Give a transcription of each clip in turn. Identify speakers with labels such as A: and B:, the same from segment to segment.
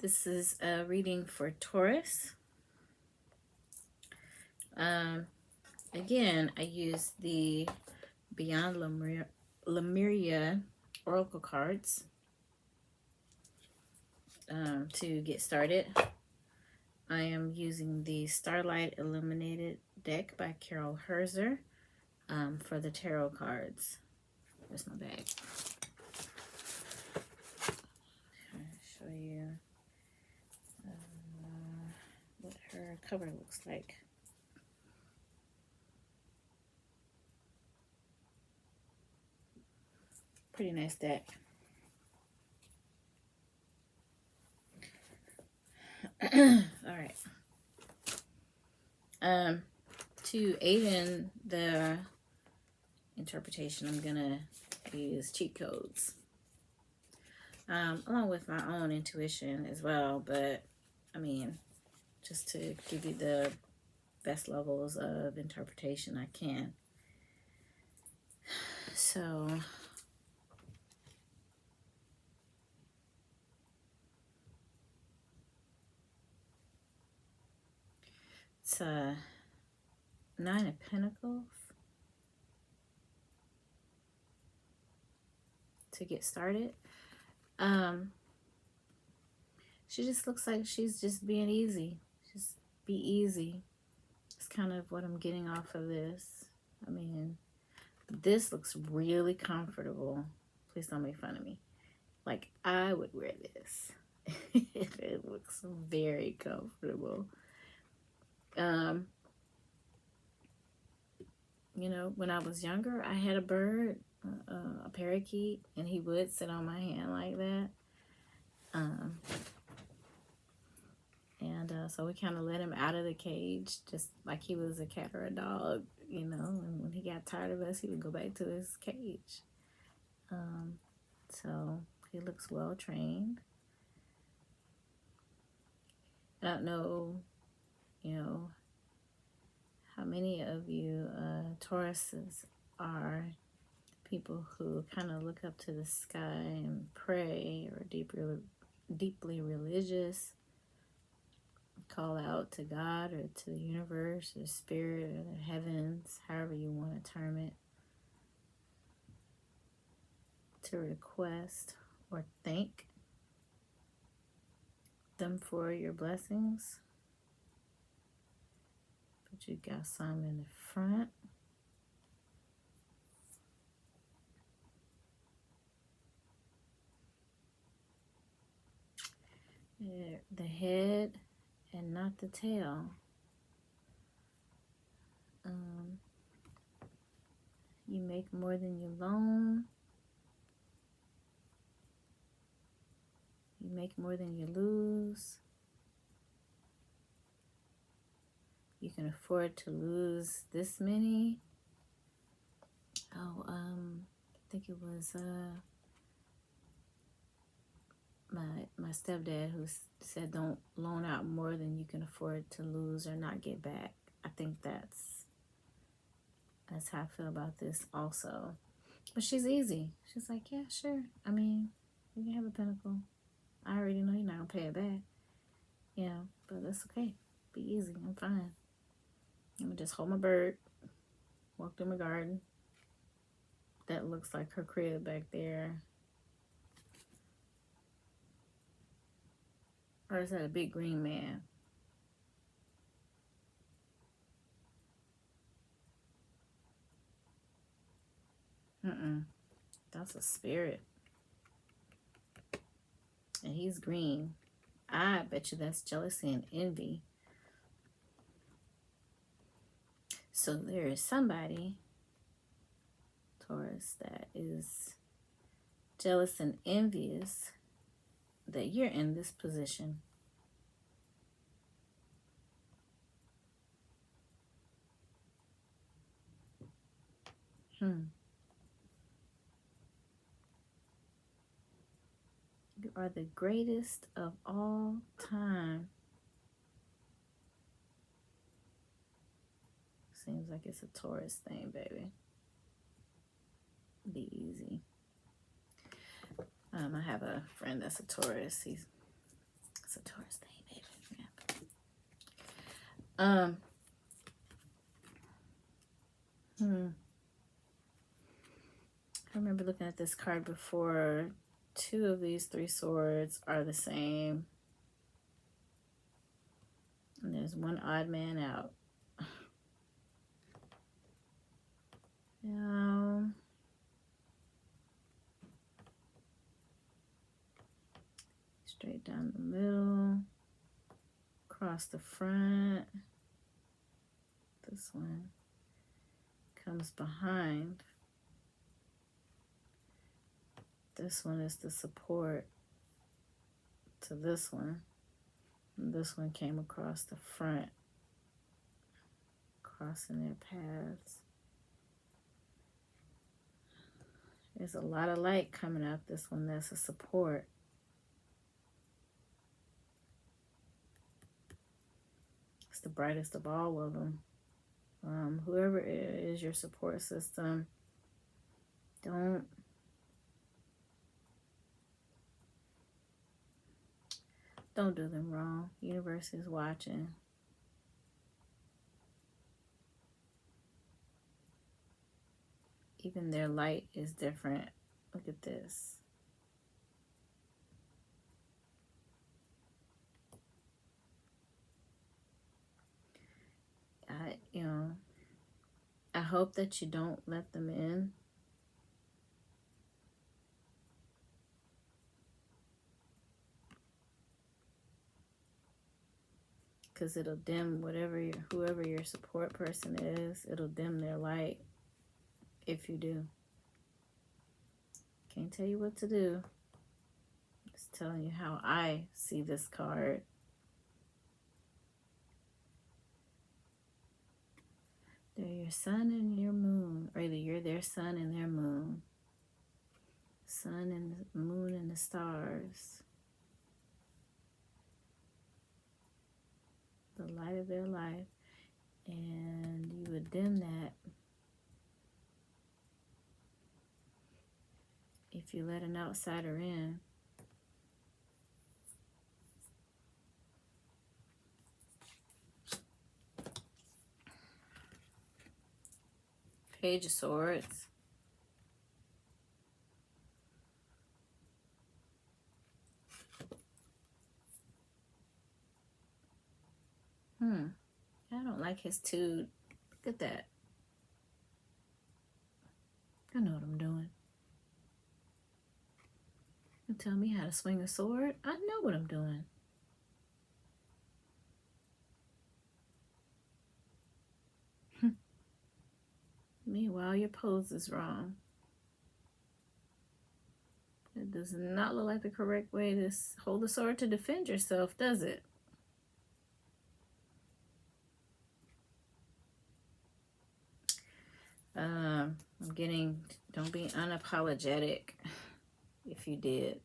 A: This is a reading for Taurus. Again, I use the Beyond Lemuria Oracle cards to get started. I am using the Starlight Illuminated deck by Carol Herzer for the tarot cards. Where's my bag? I'll show you what her cover looks like. Pretty nice deck. All right. To aid in the interpretation, I'm gonna use cheat codes, along with my own intuition as well. But I mean, just to give you the best levels of interpretation I can. So. It's a 9 of Pentacles to get started. She just looks like she's just being easy. Just be easy. It's kind of what I'm getting off of this. I mean, this looks really comfortable. Please don't make fun of me. Like, I would wear this. It looks very comfortable. You know, when I was younger, I had a bird, a parakeet, and he would sit on my hand like that. So we kind of let him out of the cage, just like he was a cat or a dog, you know, and when he got tired of us, he would go back to his cage. So he looks well trained. I don't know, you know, how many of you Tauruses are people who kind of look up to the sky and pray, or deeply religious, call out to God or to the universe or spirit or the heavens, however you want to term it, to request or thank them for your blessings. But you got some in the front. The head and not the tail. You make more than you loan. You make more than you lose. You can afford to lose this many. Oh, I think it was my stepdad who said don't loan out more than you can afford to lose or not get back. I think that's how I feel about this also. But she's easy. She's like, yeah, sure. I mean, you can have a pentacle. I already know you're not gonna pay it back. Yeah, but that's okay. Be easy. I'm fine. I'm gonna just hold my bird, walk through my garden. That looks like her crib back there. Or is that a big green man? That's a spirit. And he's green. I bet you that's jealousy and envy. So there is somebody, Taurus, that is jealous and envious that you're in this position. You are the greatest of all time. Seems like it's a Taurus thing, baby. Be easy. I have a friend that's a Taurus. He's It's a Taurus thing, baby. Yeah. I remember looking at this card before. Two of these three swords are the same. And there's one odd man out. Now, straight down the middle, across the front. This one comes behind. This one is the support to this one. And this one came across the front, crossing their paths. There's a lot of light coming out this one. That's a support. It's the brightest of all of them. Whoever is your support system, don't do them wrong. Universe is watching. Even their light is different. Look at this. I hope that you don't let them in. Because it'll dim whoever your support person is, it'll dim their light if you do. Can't tell you what to do. Just telling you how I see this card. They're your sun and your moon, or either you're their sun and their moon. Sun and the moon and the stars. The light of their life. And you would dim that if you let an outsider in. Page of Swords. I don't like his tude. Look at that. I know what I'm doing. You tell me how to swing a sword? I know what I'm doing. Meanwhile, your pose is wrong. It does not look like the correct way to hold the sword to defend yourself, does it? I'm getting, don't be unapologetic if you did.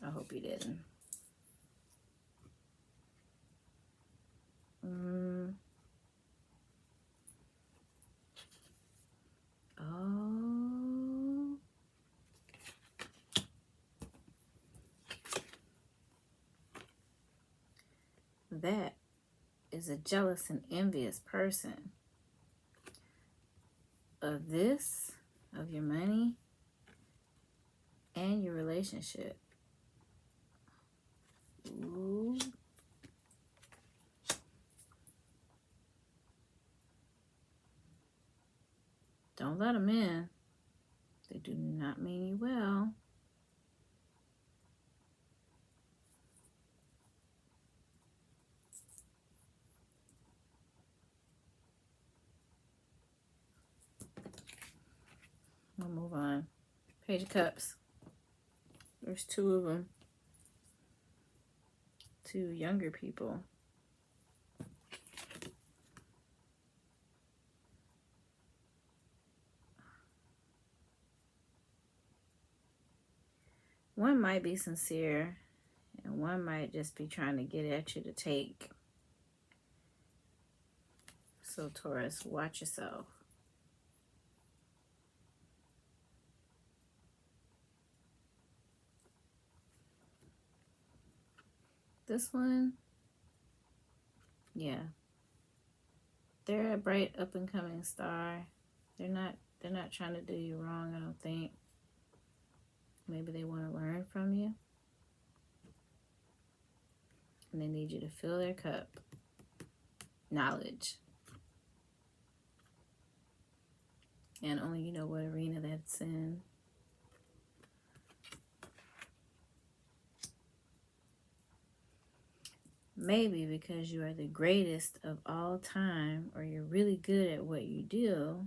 A: I hope you didn't. Oh. That is a jealous and envious person of this, of your money, and your relationship. Ooh. Don't let them in. They do not mean you well. We'll move on. Page of Cups. There's two of them. Two younger people. One might be sincere, and one might just be trying to get at you to take. So Taurus, watch yourself. This one, yeah, they're a bright up and coming star. They're not trying to do you wrong, I don't think. Maybe they want to learn from you. And they need you to fill their cup. Knowledge. And only you know what arena that's in. Maybe because you are the greatest of all time, or you're really good at what you do.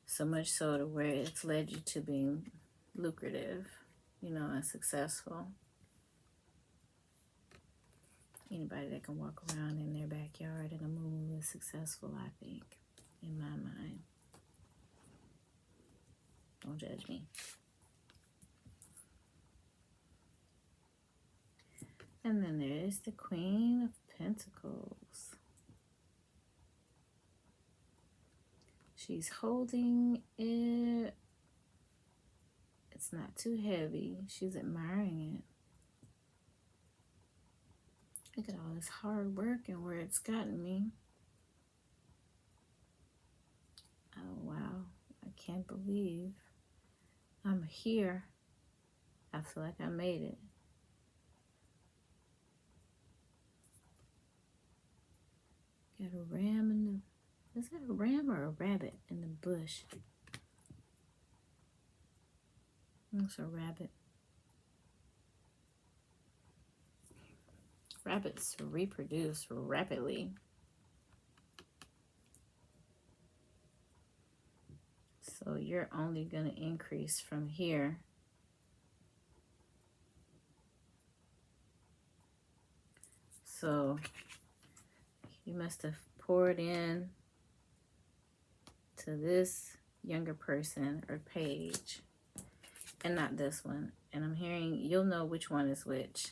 A: So much so to where it's led you to being lucrative, you know, and successful. Anybody that can walk around in their backyard in a moo is successful, I think, in my mind. Don't judge me. And then there's the Queen of Pentacles. She's holding it. It's not too heavy. She's admiring it. Look at all this hard work and where it's gotten me. Oh, wow. I can't believe I'm here. I feel like I made it. Got a ram in the... Is that a ram or a rabbit in the bush? It's a rabbit. Rabbits reproduce rapidly. So you're only going to increase from here. So you must have poured in to this younger person or page, and not this one. And I'm hearing you'll know which one is which.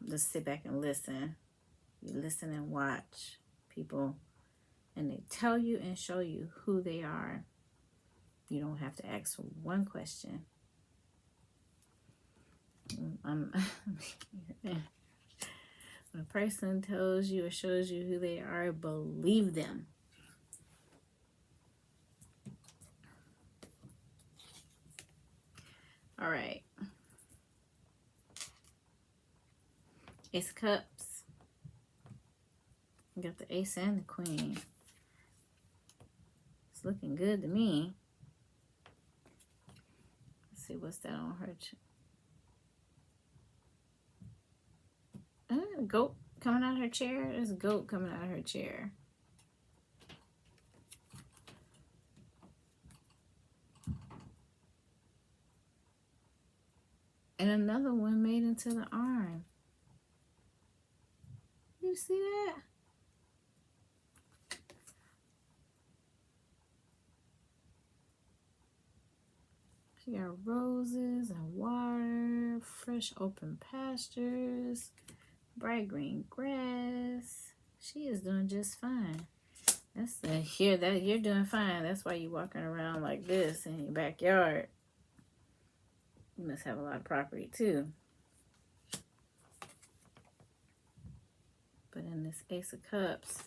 A: Just sit back and listen. You listen and watch people, and they tell you and show you who they are. You don't have to ask one question. When a person tells you or shows you who they are, believe them. All right. Ace of Cups. You got the Ace and the Queen. It's looking good to me. Let's see what's that on her. A goat coming out of her chair. There's a goat coming out of her chair. And another one made into the arm. You see that? She got roses and water, fresh open pastures, bright green grass. She is doing just fine. That's the here that you're doing fine. That's why you're walking around like this in your backyard. You must have a lot of property too. But in this Ace of Cups,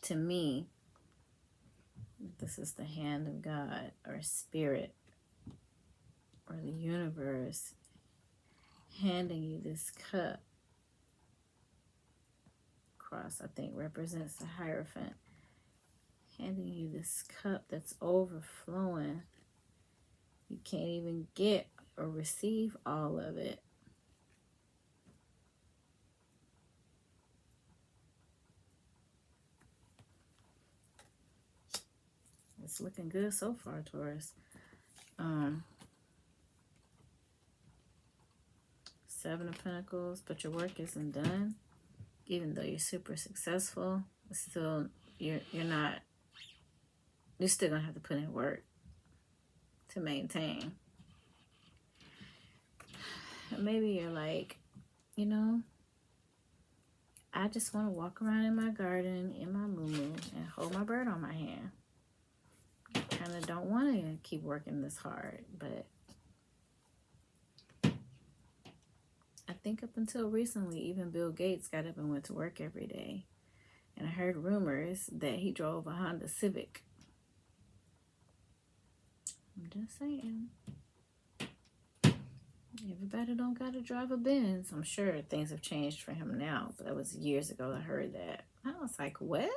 A: to me, this is the hand of God or spirit or the universe handing you this cup. Cross, I think, represents the Hierophant. Handing you this cup that's overflowing. You can't even get or receive all of it. It's looking good so far, Taurus. 7 of Pentacles, but your work isn't done. Even though you're super successful, still you're still gonna have to put in work to maintain. Maybe you're like, you know, I just want to walk around in my garden in my moo-moo and hold my bird on my hand. I kind of don't want to keep working this hard, but I think up until recently, even Bill Gates got up and went to work every day. And I heard rumors that he drove a Honda Civic. I'm just saying. Everybody don't gotta drive a Benz. I'm sure things have changed for him now, but that was years ago I heard that. I was like, what?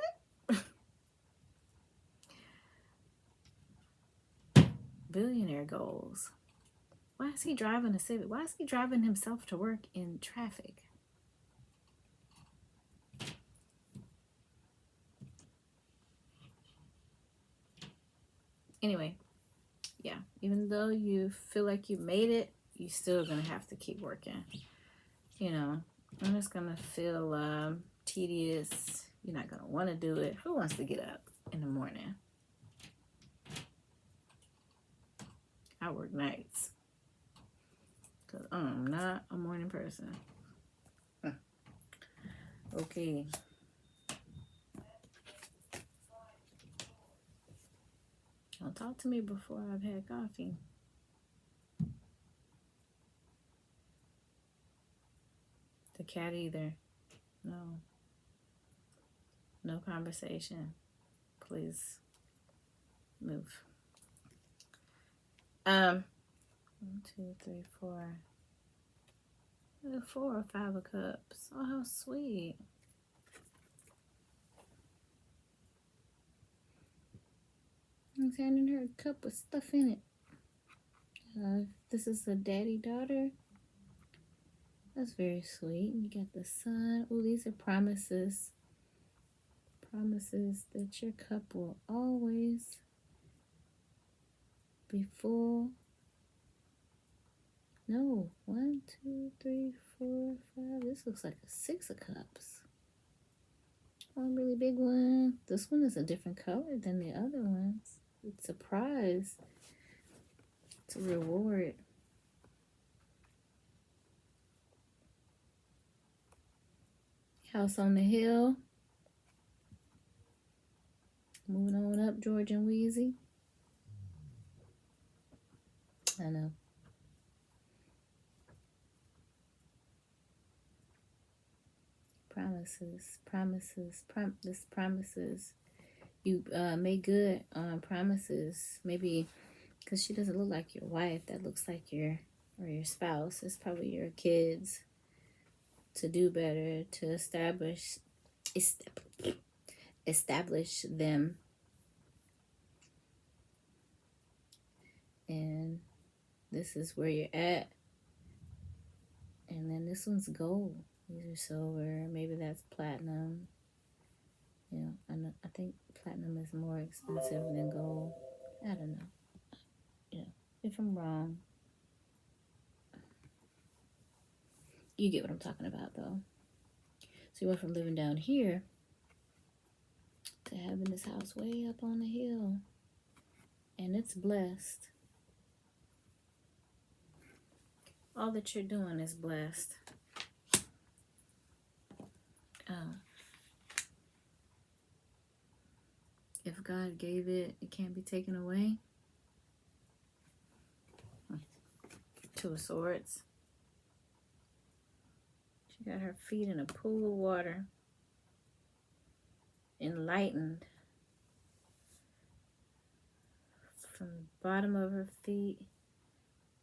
A: Billionaire goals. Why is he driving a Civic? Why is he driving himself to work in traffic? Anyway, yeah, even though you feel like you made it, you're still gonna have to keep working. You know, and it's gonna feel tedious. You're not gonna want to do it. Who wants to get up in the morning? I work nights because I'm not a morning person. Okay. Don't talk to me before I've had coffee. The cat either. No. No conversation. Please move. 1, 2, 3, 4. 4 or 5 of cups. Oh, how sweet. I'm handing her a cup with stuff in it. This is a daddy-daughter. That's very sweet. You got the sun. Oh, these are promises. Promises that your cup will always be full. No, 1, 2, 3, 4, 5. This looks like a 6 of cups. One really big one. This one is a different color than the other ones. It's a prize. It's a reward. House on the hill. Moving on up, George and Wheezy. I know. Promises. This promises. You make good on promises. Maybe because she doesn't look like your wife. That looks like your spouse. It's probably your kids. To do better, to establish them. And this is where you're at. And then this one's gold. These are silver. Maybe that's platinum. You know, I think platinum is more expensive than gold. I don't know. You know, if I'm wrong, you get what I'm talking about, though. So you went from living down here to having this house way up on the hill. And it's blessed. All that you're doing is blessed. If God gave it, it can't be taken away. 2 of Swords. She got her feet in a pool of water. Enlightened. From the bottom of her feet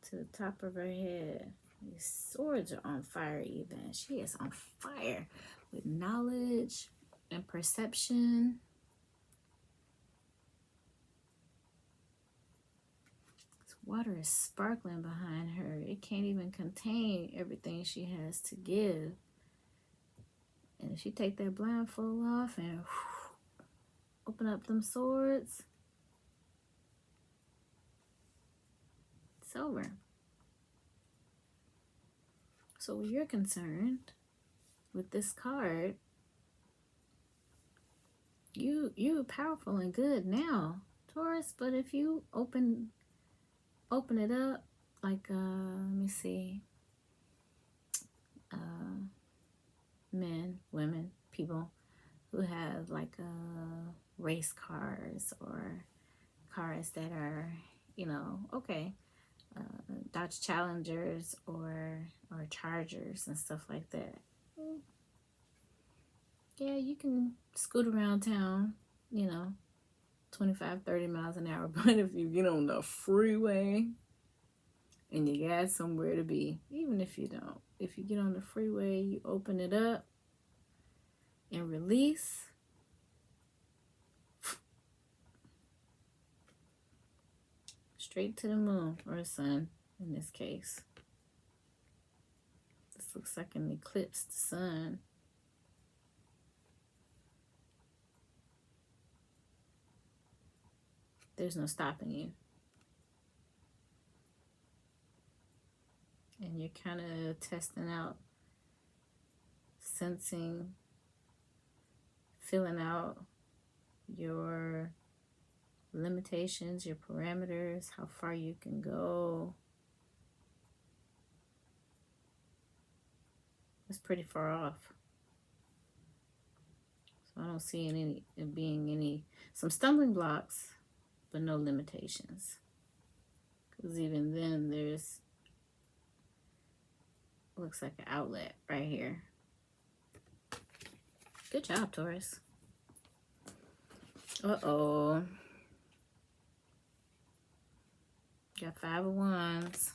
A: to the top of her head. These swords are on fire even. She is on fire with knowledge and perception. This water is sparkling behind her. It can't even contain everything she has to give. And if she take that blindfold off and open up them swords, it's over. So where you're concerned with this card, you're powerful and good now, Taurus. But if you open it up, like let me see, men, women, people who have like race cars or cars that are, you know, okay, Dodge Challengers or Chargers and stuff like that. Yeah, you can scoot around town, you know, 25, 30 miles an hour. But if you get on the freeway and you got somewhere to be, even if you don't, if you get on the freeway, you open it up and release, straight to the moon, or the sun in this case. This looks like an eclipsed sun. There's no stopping you. And you're kind of testing out, sensing, filling out your limitations, your parameters, how far you can go. It's pretty far off. So I don't see some stumbling blocks, but no limitations. Because even then there's, looks like an outlet right here. Good job, Taurus. Uh-oh. Got 5 of Wands.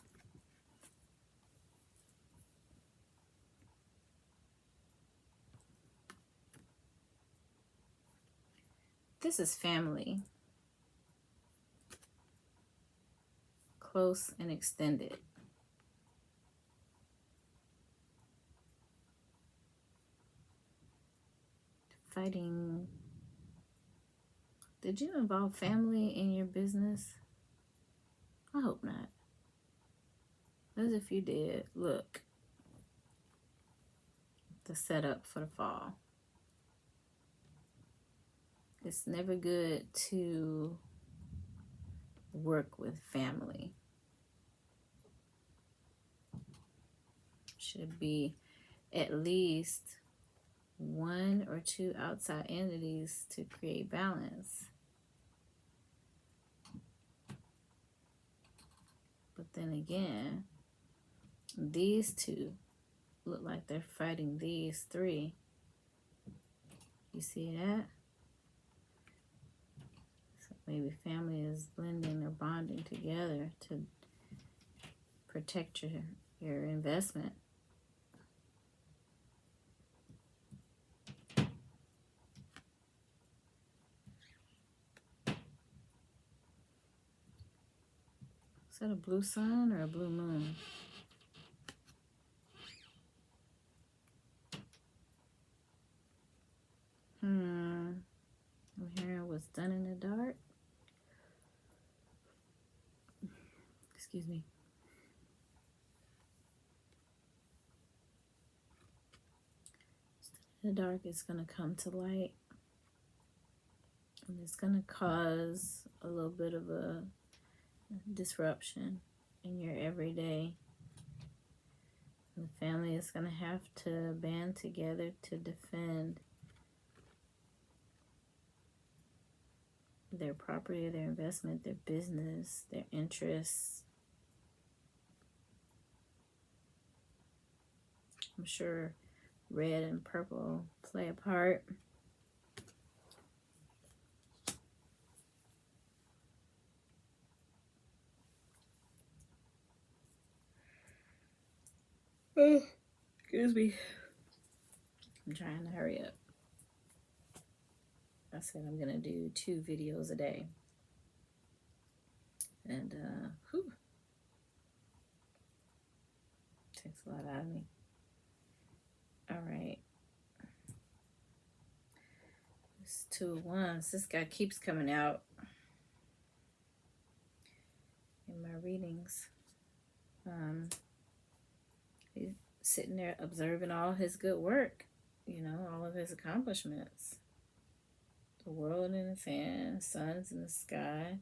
A: This is family. Close and extended. Fighting. Did you involve family in your business? I hope not. As if you did, look. The setup for the fall. It's never good to work with family. Should be at least 1 or 2 outside entities to create balance. But then again, these 2 look like they're fighting these 3. You see that? So maybe family is blending or bonding together to protect your investment. Is that a blue sun or a blue moon? O'Hara was done in the dark. Excuse me. The dark is going to come to light. And it's going to cause a little bit of a disruption in your everyday. And the family is going to have to band together to defend their property, their investment, their business, their interests. I'm sure red and purple play a part. Oh, excuse me. I'm trying to hurry up. I said I'm gonna do 2 videos a day. And takes a lot out of me. Alright. It's 2 of Wands. This guy keeps coming out in my readings. He's sitting there observing all his good work, you know, all of his accomplishments. The world in his hand, suns in the sky.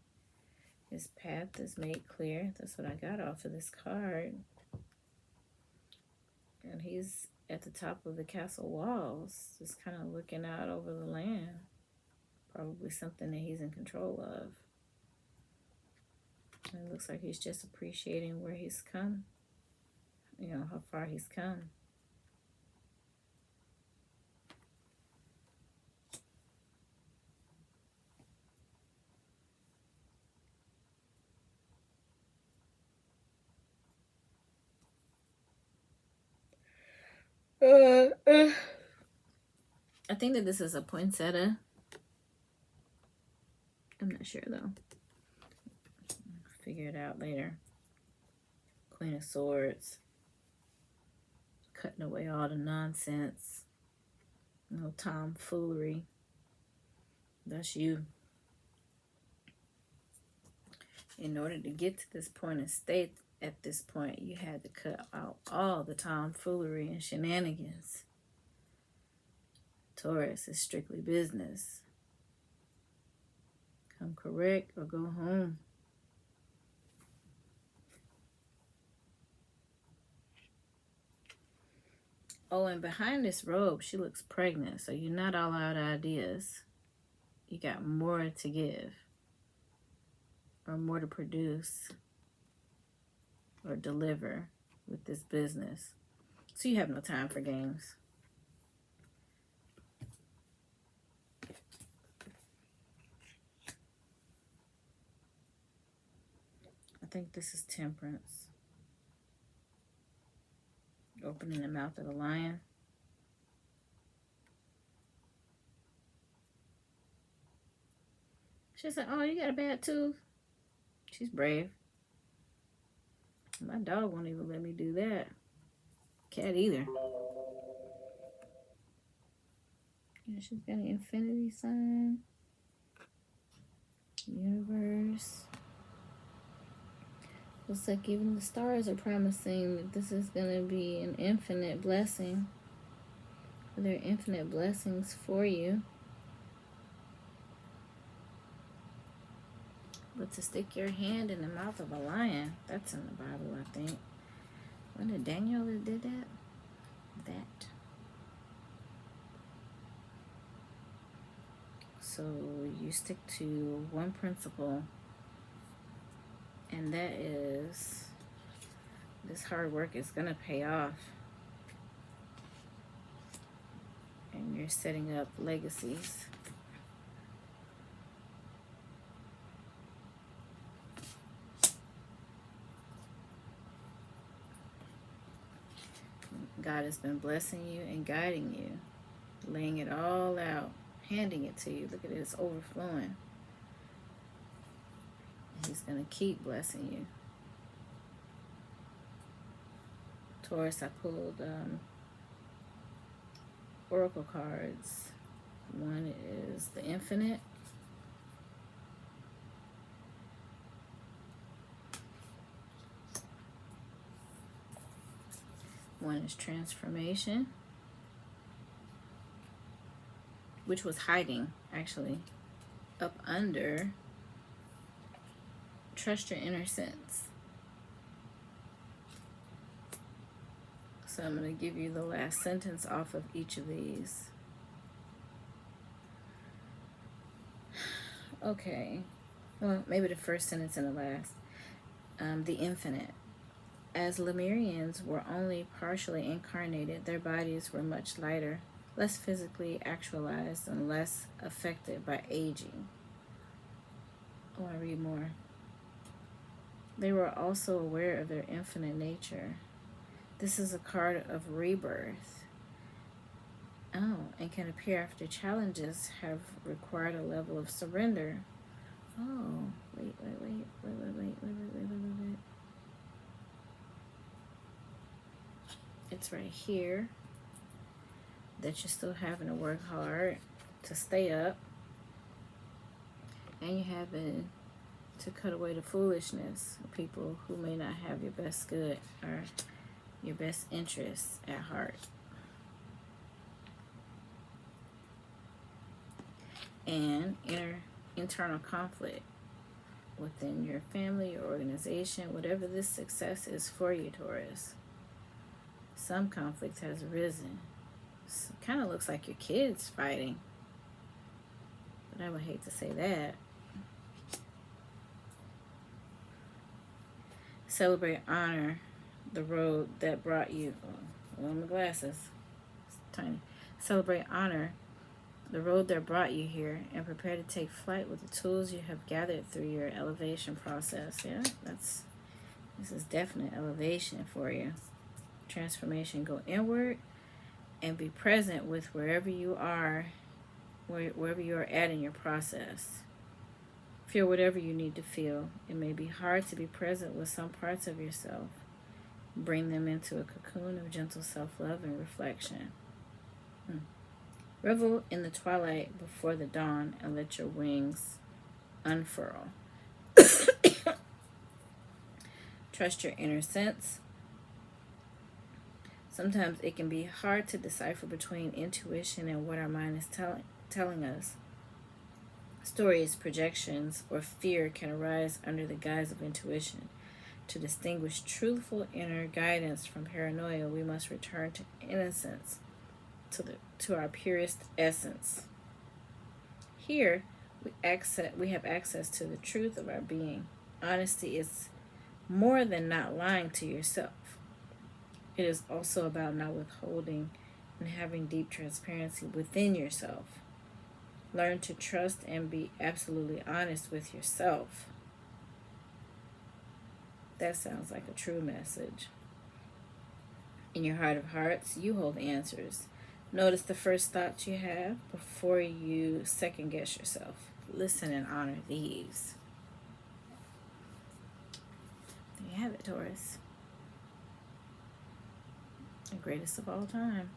A: His path is made clear. That's what I got off of this card. And he's at the top of the castle walls, just kind of looking out over the land. Probably something that he's in control of. It looks like he's just appreciating where he's come, you know, how far he's come. I think that this is a poinsettia. I'm not sure though. I'll figure it out later. Queen of Swords. Cutting away all the nonsense. No tomfoolery. That's you. In order to get to this point and stay at this point, you had to cut out all the tomfoolery and shenanigans. Taurus is strictly business. Come correct or go home. Oh, and behind this robe, she looks pregnant. So you're not all out of ideas. You got more to give. Or more to produce. Or deliver with this business. So you have no time for games. I think this is Temperance. Opening the mouth of the lion. She said, oh, you got a bad tooth? She's brave. My dog won't even let me do that. Cat either. Yeah, she's got an infinity sign. Universe. Looks like even the stars are promising that this is going to be an infinite blessing. There are infinite blessings for you. But to stick your hand in the mouth of a lion, that's in the Bible, I think. When did Daniel did that? So you stick to one principle, and that is this hard work is going to pay off. And you're setting up legacies. God has been blessing you and guiding you, laying it all out, handing it to you. Look at it, it's overflowing. He's going to keep blessing you. Taurus, I pulled oracle cards. One is the infinite. One is transformation, which was hiding, actually, up under trust your inner sense. So I'm going to give you the last sentence off of each of these. Okay. Well, maybe the first sentence and the last. The infinite. As Lemurians were only partially incarnated, their bodies were much lighter, less physically actualized, and less affected by aging. Oh, I read more. They were also aware of their infinite nature. This is a card of rebirth. Oh, and can appear after challenges have required a level of surrender. Oh, wait. It's right here that you're still having to work hard to stay up, and you're having to cut away the foolishness of people who may not have your best good or your best interests at heart. And internal conflict within your family, your organization, whatever this success is for you, Taurus. Some conflict has arisen. It kind of looks like your kids fighting. But I would hate to say that. Celebrate, honor the road that brought you. Oh, my glasses. It's tiny. Celebrate, honor the road that brought you here, and prepare to take flight with the tools you have gathered through your elevation process. Yeah, this is definite elevation for you. Transformation. Go inward and be present with wherever you are at in your process. Feel whatever you need to feel. It may be hard to be present with some parts of yourself. Bring them into a cocoon of gentle self-love and reflection. Revel in the twilight before the dawn and let your wings unfurl. Trust your inner sense. Sometimes it can be hard to decipher between intuition and what our mind is telling us. Stories, projections, or fear can arise under the guise of intuition. To distinguish truthful inner guidance from paranoia, we must return to innocence, to our purest essence. Here, we have access to the truth of our being. Honesty is more than not lying to yourself. It is also about not withholding and having deep transparency within yourself. Learn to trust and be absolutely honest with yourself. That sounds like a true message. In your heart of hearts, you hold the answers. Notice the first thoughts you have before you second guess yourself. Listen and honor these. There you have it, Taurus. The greatest of all time.